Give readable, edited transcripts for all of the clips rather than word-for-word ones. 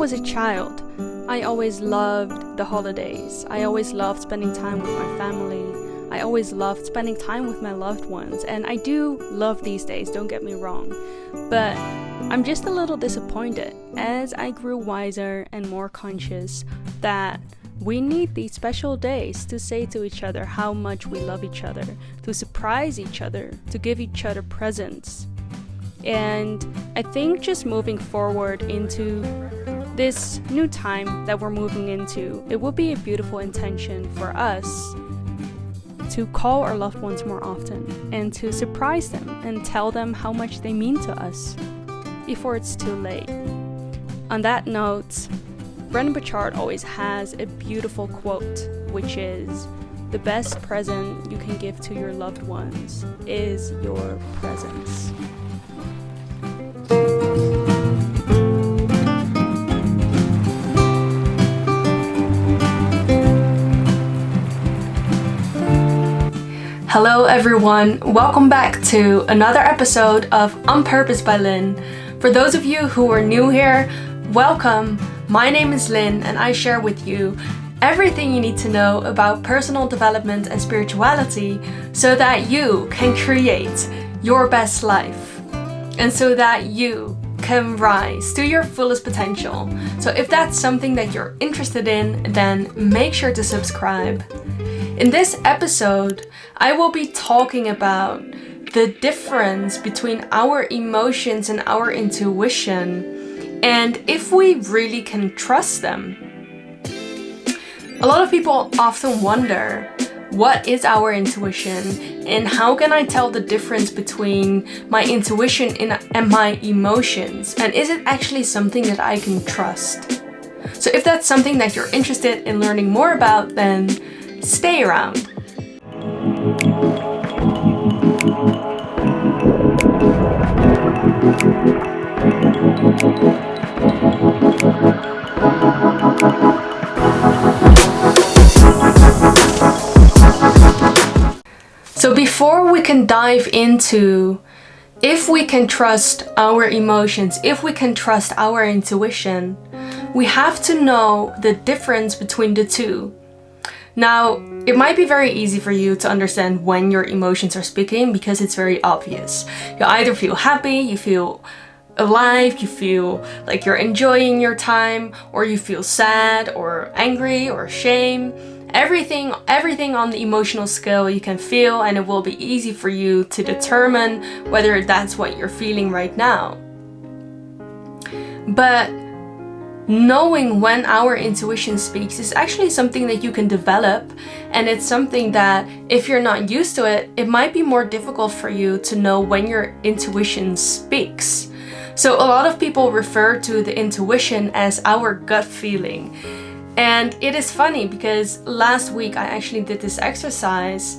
was a child, I always loved the holidays. I always loved spending time with my family. I always loved spending time with my loved ones. And I do love these days, don't get me wrong. But I'm just a little disappointed as I grew wiser and more conscious that we need these special days to say to each other how much we love each other, to surprise each other, to give each other presents. And I think just moving forward into this new time that we're moving into, it would be a beautiful intention for us to call our loved ones more often and to surprise them and tell them how much they mean to us before it's too late. On that note, Brendan Burchard always has a beautiful quote, which is, "The best present you can give to your loved ones is your presence." Hello everyone, welcome back to another episode of On Purpose by Lynn. For those of you who are new here, welcome. My name is Lynn and I share with you everything you need to know about personal development and spirituality so that you can create your best life and so that you can rise to your fullest potential. So if that's something that you're interested in, then make sure to subscribe. In this episode, I will be talking about the difference between our emotions and our intuition, and if we really can trust them. A lot of people often wonder, what is our intuition and how can I tell the difference between my intuition and my emotions? And is it actually something that I can trust? So if that's something that you're interested in learning more about, then stay around. So before we can dive into if we can trust our emotions, if we can trust our intuition, we have to know the difference between the two. Now, it might be very easy for you to understand when your emotions are speaking because it's very obvious. You either feel happy, you feel alive, you feel like you're enjoying your time, or you feel sad or angry or shame. Everything on the emotional scale you can feel, and it will be easy for you to determine whether that's what you're feeling right now. But knowing when our intuition speaks is actually something that you can develop, and it's something that if you're not used to it, it might be more difficult for you to know when your intuition speaks. So a lot of people refer to the intuition as our gut feeling. And it is funny because last week I actually did this exercise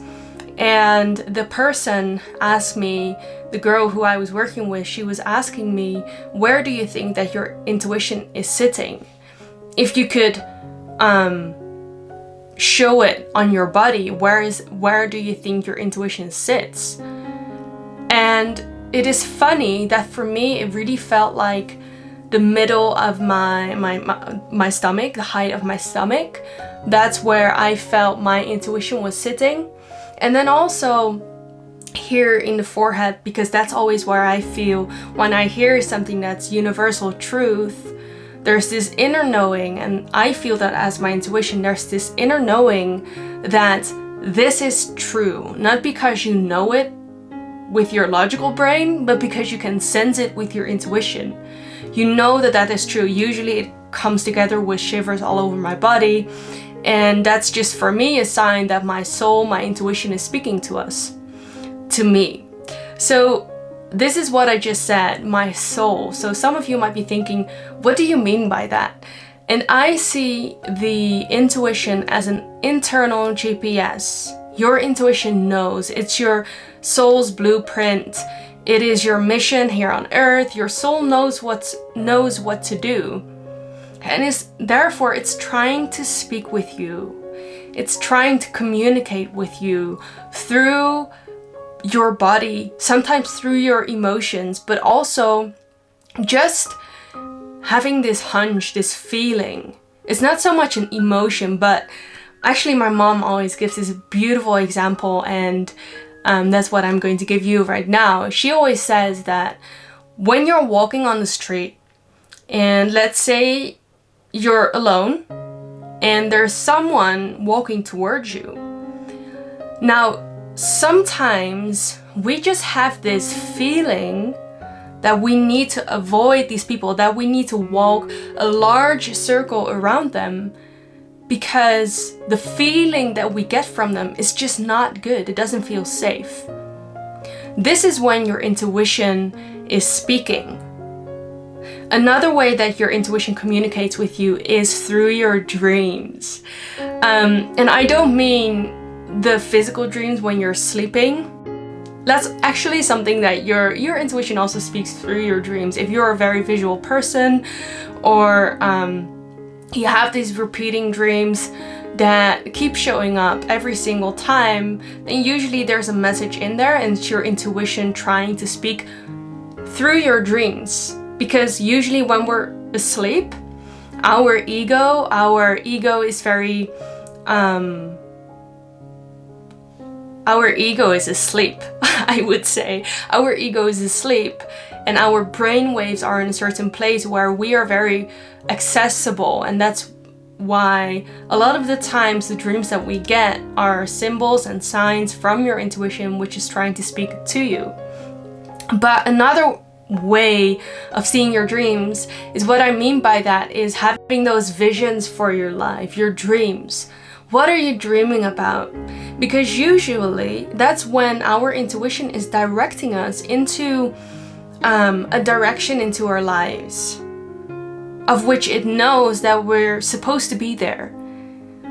and the person asked me, the girl who I was working with, she was asking me, where do you think that your intuition is sitting? If you could show it on your body, where do you think your intuition sits? And it is funny that for me, it really felt like the middle of my stomach, the height of my stomach. That's where I felt my intuition was sitting. And then also here in the forehead, because that's always where I feel when I hear something that's universal truth. There's this inner knowing, and I feel that as my intuition, there's this inner knowing that this is true, not because you know it with your logical brain, but because you can sense it with your intuition. You know that that is true. Usually it comes together with shivers all over my body, and that's just for me a sign that my soul, my intuition is speaking to me. So this is what I just said, my soul. So some of you might be thinking, what do you mean by that? And I see the intuition as an internal GPS. Your intuition knows. It's your soul's blueprint. It is your mission here on earth. Your soul knows what to do. And therefore it's trying to speak with you. It's trying to communicate with you through your body, sometimes through your emotions, but also just having this hunch, this feeling. It's not so much an emotion, but actually my mom always gives this beautiful example, and that's what I'm going to give you right now. She always says that when you're walking on the street, and let's say you're alone, and there's someone walking towards you. Now, sometimes we just have this feeling that we need to avoid these people, that we need to walk a large circle around them, because the feeling that we get from them is just not good. It doesn't feel safe. This is when your intuition is speaking. Another way that your intuition communicates with you is through your dreams. And I don't mean the physical dreams when you're sleeping. That's actually something that your intuition also speaks through your dreams. If you're a very visual person, or you have these repeating dreams that keep showing up every single time, then usually there's a message in there, and it's your intuition trying to speak through your dreams. Because usually when we're asleep, our ego is very our ego is asleep. I would say our ego is asleep, and our brain waves are in a certain place where we are very accessible, and that's why a lot of the times the dreams that we get are symbols and signs from your intuition, which is trying to speak to you. But another way of seeing your dreams is, what I mean by that is having those visions for your life, your dreams. What are you dreaming about? Because usually that's when our intuition is directing us into a direction into our lives, of which it knows that we're supposed to be there.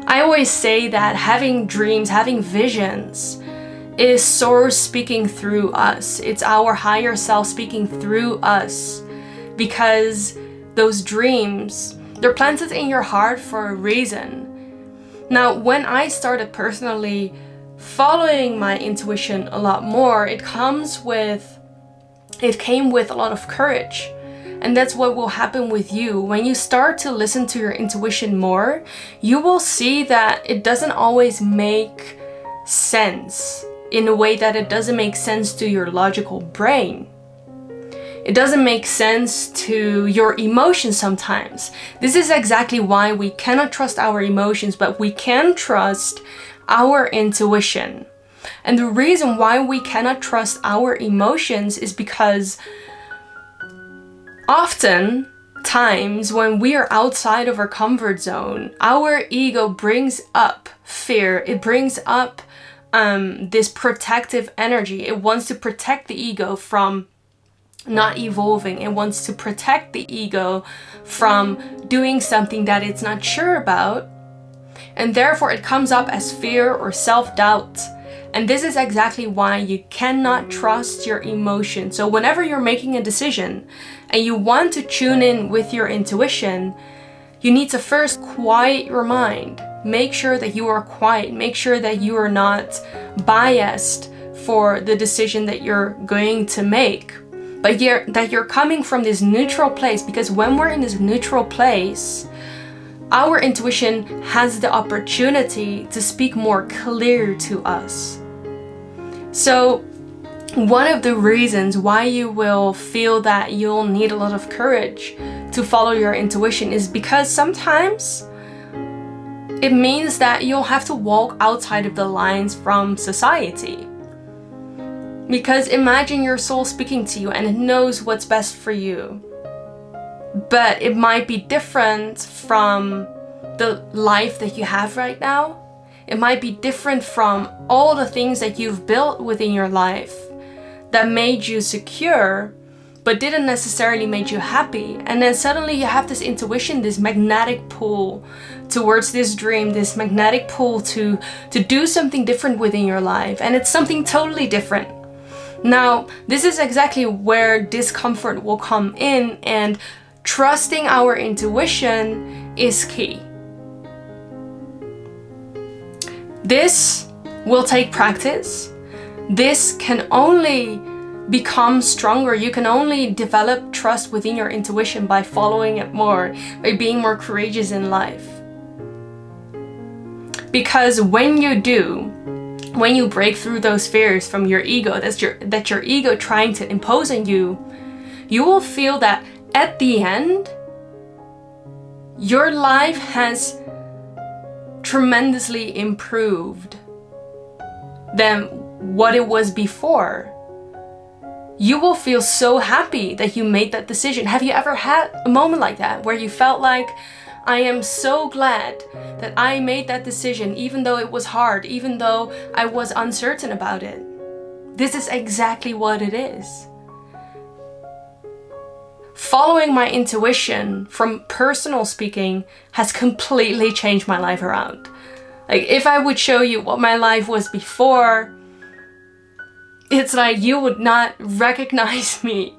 I always say that having dreams, having visions, is Source speaking through us. It's our higher self speaking through us, because those dreams, they're planted in your heart for a reason. Now, when I started personally following my intuition a lot more, it came with a lot of courage. And that's what will happen with you. When you start to listen to your intuition more, you will see that it doesn't always make sense in a way that it doesn't make sense to your logical brain. It doesn't make sense to your emotions sometimes. This is exactly why we cannot trust our emotions, but we can trust our intuition. And the reason why we cannot trust our emotions is because often times when we are outside of our comfort zone, our ego brings up fear. It brings up this protective energy. It wants to protect the ego from not evolving. It wants to protect the ego from doing something that it's not sure about. And therefore it comes up as fear or self-doubt. And this is exactly why you cannot trust your emotion. So whenever you're making a decision and you want to tune in with your intuition, you need to first quiet your mind. Make sure that you are quiet. Make sure that you are not biased for the decision that you're going to make. But that you're coming from this neutral place, because when we're in this neutral place, our intuition has the opportunity to speak more clear to us. So one of the reasons why you will feel that you'll need a lot of courage to follow your intuition is because sometimes it means that you'll have to walk outside of the lines from society. Because imagine your soul speaking to you and it knows what's best for you. But it might be different from the life that you have right now. It might be different from all the things that you've built within your life that made you secure, but didn't necessarily make you happy. And then suddenly you have this intuition, this magnetic pull towards this dream, this magnetic pull to do something different within your life. And it's something totally different. Now, this is exactly where discomfort will come in, and trusting our intuition is key. This will take practice. This can only become stronger. You can only develop trust within your intuition by following it more, by being more courageous in life. Because when you do, when you break through those fears from your ego, that's your ego trying to impose on you, you will feel that at the end, your life has tremendously improved than what it was before. You will feel so happy that you made that decision. Have you ever had a moment like that where you felt like, I am so glad that I made that decision, even though it was hard, even though I was uncertain about it? This is exactly what it is. Following my intuition, from personal speaking, has completely changed my life around. Like, if I would show you what my life was before, it's like you would not recognize me.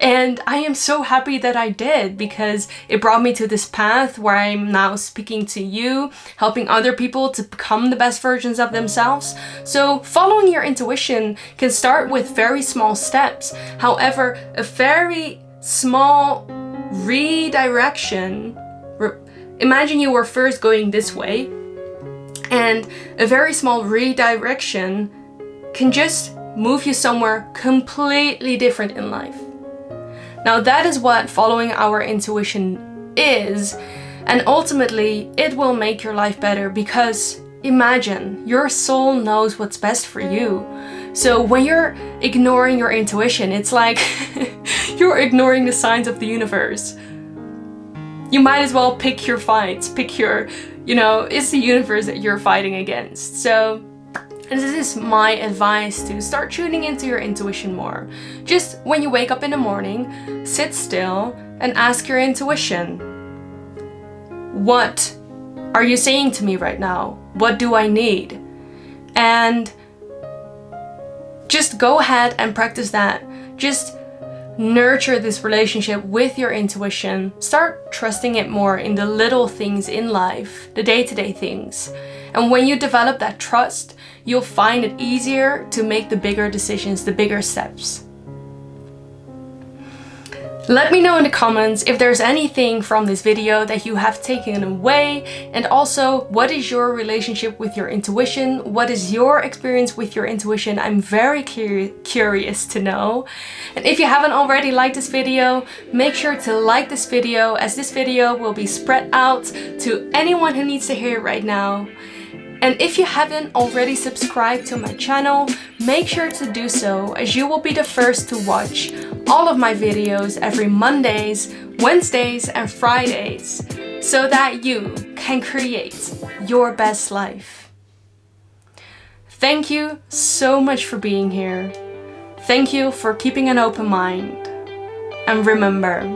And I am so happy that I did, because it brought me to this path where I'm now speaking to you, helping other people to become the best versions of themselves. So following your intuition can start with very small steps. However, a very small redirection, imagine you were first going this way, and a very small redirection can just move you somewhere completely different in life. Now that is what following our intuition is, and ultimately it will make your life better, because imagine, your soul knows what's best for you. So when you're ignoring your intuition, it's like you're ignoring the signs of the universe. You might as well pick your fights, pick your, it's the universe that you're fighting against. So this is my advice, to start tuning into your intuition more. Just when you wake up in the morning, sit still and ask your intuition, what are you saying to me right now? What do I need? And just go ahead and practice that. Just nurture this relationship with your intuition. Start trusting it more in the little things in life, the day-to-day things. And when you develop that trust, you'll find it easier to make the bigger decisions, the bigger steps. Let me know in the comments if there's anything from this video that you have taken away, and also, what is your relationship with your intuition? What is your experience with your intuition? I'm very curious to know. And if you haven't already liked this video, make sure to like this video, as this video will be spread out to anyone who needs to hear it right now. And if you haven't already subscribed to my channel, make sure to do so, as you will be the first to watch all of my videos every Mondays, Wednesdays, and Fridays, so that you can create your best life. Thank you so much for being here. Thank you for keeping an open mind. And remember,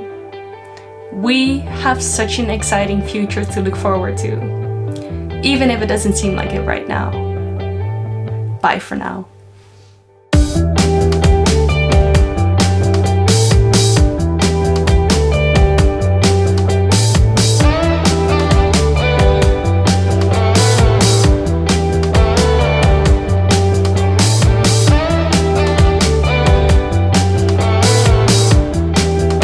we have such an exciting future to look forward to, even if it doesn't seem like it right now. Bye for now.